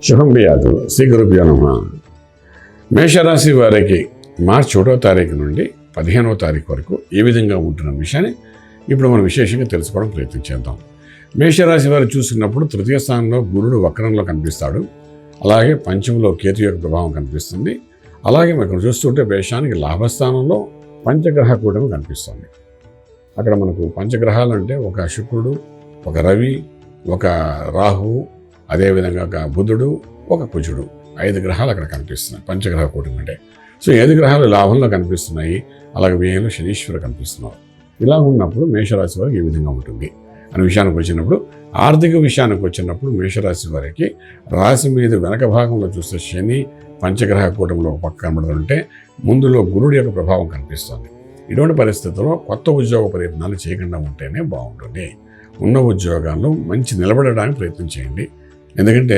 శుభం బియాదు శ్రీ గురుభ్యో నమః. మేషరాశి వారికి మార్చి 1వ తారీఖు నుండి 15వ తారీఖు వరకు ఏ విధంగా ఉంటున్న విషయాన్ని ఇప్పుడు మనం విశేషంగా తెలుసుకోవడం ప్రయత్నం చేద్దాం. మేషరాశి వారు చూసినప్పుడు తృతీయ స్థానంలో గురుడు వక్రంలో కనిపిస్తాడు. అలాగే పంచమంలో కేతు యొక్క ప్రభావం కనిపిస్తుంది. అలాగే మనం చూస్తుంటే మేషానికి లాభస్థానంలో పంచగ్రహ కూటమి కనిపిస్తుంది. అక్కడ మనకు పంచగ్రహాలు అంటే ఒక శుక్రుడు, ఒక రవి, ఒక రాహువు, అదేవిధంగా ఒక బుధుడు, ఒక కుజుడు, 5 గ్రహాలు అక్కడ కనిపిస్తున్నాయి పంచగ్రహ కూటమి అంటే. సో 5 గ్రహాలు లాభంలో కనిపిస్తున్నాయి. అలాగే వ్యయంలో శనీశ్వరుడు కనిపిస్తున్నారు. ఇలా ఉన్నప్పుడు మేషరాశి వారికి ఏ విధంగా ఉంటుంది అనే విషయానికి వచ్చినప్పుడు, ఆర్థిక విషయానికి వచ్చినప్పుడు మేషరాశి వారికి రాశి మీద వెనక భాగంలో చూస్తే శని పంచగ్రహ కూటమిలో ఒక పక్క కనబడుతుంటే ముందులో గురుడి యొక్క ప్రభావం కనిపిస్తుంది. ఇటువంటి పరిస్థితుల్లో కొత్త ఉద్యోగ ప్రయత్నాలు చేయకుండా ఉంటేనే బాగుంటుంది. ఉన్న ఉద్యోగాల్లో మంచి నిలబడడానికి ప్రయత్నం చేయండి. ఎందుకంటే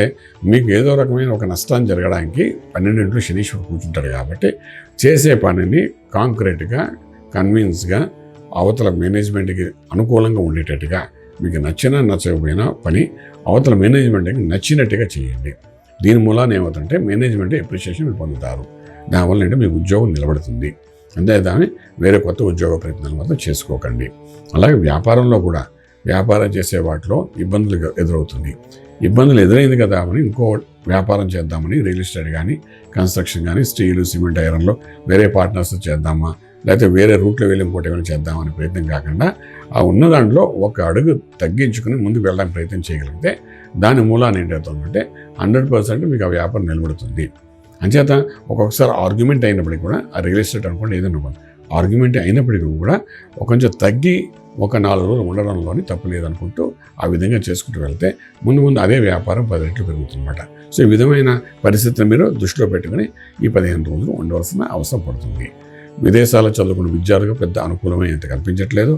మీకు ఏదో రకమైన ఒక నష్టాన్ని జరగడానికి 12 శనీశ్వరుడు కూర్చుంటాడు కాబట్టి చేసే పనిని కాంక్రీట్గా, కన్విన్స్గా, అవతల మేనేజ్మెంట్కి అనుకూలంగా ఉండేటట్టుగా, మీకు నచ్చినా నచ్చకపోయినా పని అవతల మేనేజ్మెంట్కి నచ్చినట్టుగా చేయండి. దీని మూలాన ఏమవుతుందంటే మేనేజ్మెంట్ అప్రిషియేషన్ పొందుతారు. దానివల్ల అంటే మీకు ఉద్యోగం నిలబడుతుంది. అంతేదాన్ని వేరే కొత్త ఉద్యోగ ప్రయత్నాలు మాత్రం చేసుకోకండి. అలాగే వ్యాపారంలో కూడా వ్యాపారం చేసే వాటిలో ఇబ్బందులు ఎదురవుతుంది. ఇబ్బందులు ఎదురైంది కదా అని ఇంకో వ్యాపారం చేద్దామని రియల్ ఎస్టేట్ కానీ, కన్స్ట్రక్షన్ కానీ, స్టీలు, సిమెంట్, ఐరన్లో వేరే పార్ట్నర్స్ చేద్దామా, లేకపోతే వేరే రూట్లో వెళ్ళి ఇంకోటి ఏమైనా చేద్దామని ప్రయత్నం కాకుండా ఆ ఉన్న దాంట్లో ఒక అడుగు తగ్గించుకుని ముందుకు వెళ్ళడానికి ప్రయత్నం చేయగలిగితే దాని మూలాన్ని ఏంటవుతుందంటే 100% మీకు ఆ వ్యాపారం నిలబడుతుంది. అంచేత ఒక్కొక్కసారి ఆర్గ్యుమెంట్ అయినప్పటికీ కూడా ఆ రియల్ ఎస్టేట్ అనుకోండి ఏదైనా ఆర్గ్యుమెంట్ అయినప్పటికీ కూడా కొంచెం తగ్గి ఒక 4 రోజులు ఉండడంలోని తప్పు లేదనుకుంటూ ఆ విధంగా చేసుకుంటూ వెళ్తే ముందు ముందు అదే వ్యాపారం 10 రెట్లు పెరుగుతుందన్నమాట. సో ఈ విధమైన పరిస్థితిని మీరు దృష్టిలో పెట్టుకుని ఈ 15 రోజులు ఉండవలసిన అవసరం పడుతుంది. విదేశాల్లో చదువుకున్న విద్యార్థులకు పెద్ద అనుకూలమైనంత కల్పించట్లేదు.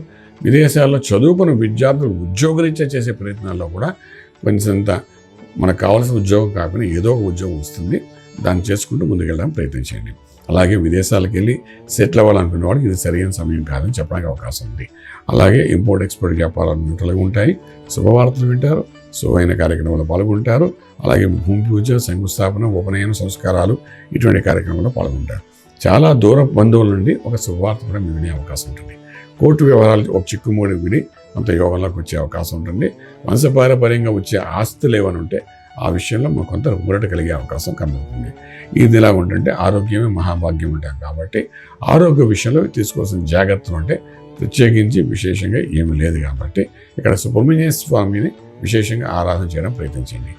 విదేశాల్లో చదువుకున్న విద్యార్థులు ఉద్యోగరీత్యా చేసే ప్రయత్నాల్లో కూడా కొంచెంత మనకు కావాల్సిన ఉద్యోగం కాకుండా ఏదో ఒక ఉద్యోగం వస్తుంది. దాన్ని చేసుకుంటూ ముందుకెళ్ళడానికి ప్రయత్నం చేయండి. అలాగే విదేశాలకు వెళ్ళి సెటిల్ అవ్వాలనుకునే వాడికి ఇది సరైన సమయం కాదని చెప్పడానికి అవకాశం ఉంది. అలాగే ఇంపోర్ట్ ఎక్స్పోర్ట్ వ్యాపారాలు న్యూట్రల్గా ఉంటాయి. శుభవార్తలు వింటారు, శుభమైన కార్యక్రమాల్లో పాల్గొంటారు. అలాగే భూమి పూజ, శంకుస్థాపన, ఉపనయన సంస్కారాలు ఇటువంటి కార్యక్రమాల్లో పాల్గొంటారు. చాలా దూర బంధువుల నుండి ఒక శుభవార్త కూడా మీరు వినే అవకాశం ఉంటుంది. కోర్టు వ్యవహారాలు ఒక చిక్కుముడి విని కొంత యోగంలోకి వచ్చే అవకాశం ఉంటుంది. వంశపారపర్యంగా వచ్చే ఆస్తులు ఏమైనా ఉంటే ఆ విషయంలో మాకు కొంత ఊరట కలిగే అవకాశం కనబడుతుంది. ఇది ఇలా ఉంటుంటే ఆరోగ్యమే మహాభాగ్యం ఉంటాం కాబట్టి ఆరోగ్య విషయంలో తీసుకోవాల్సిన జాగ్రత్తలు అంటే ప్రత్యేకించి విశేషంగా ఏమీ లేదు కాబట్టి ఇక్కడ సుబ్రహ్మణ్య స్వామిని విశేషంగా ఆరాధన చేయడం ప్రయత్నించండి.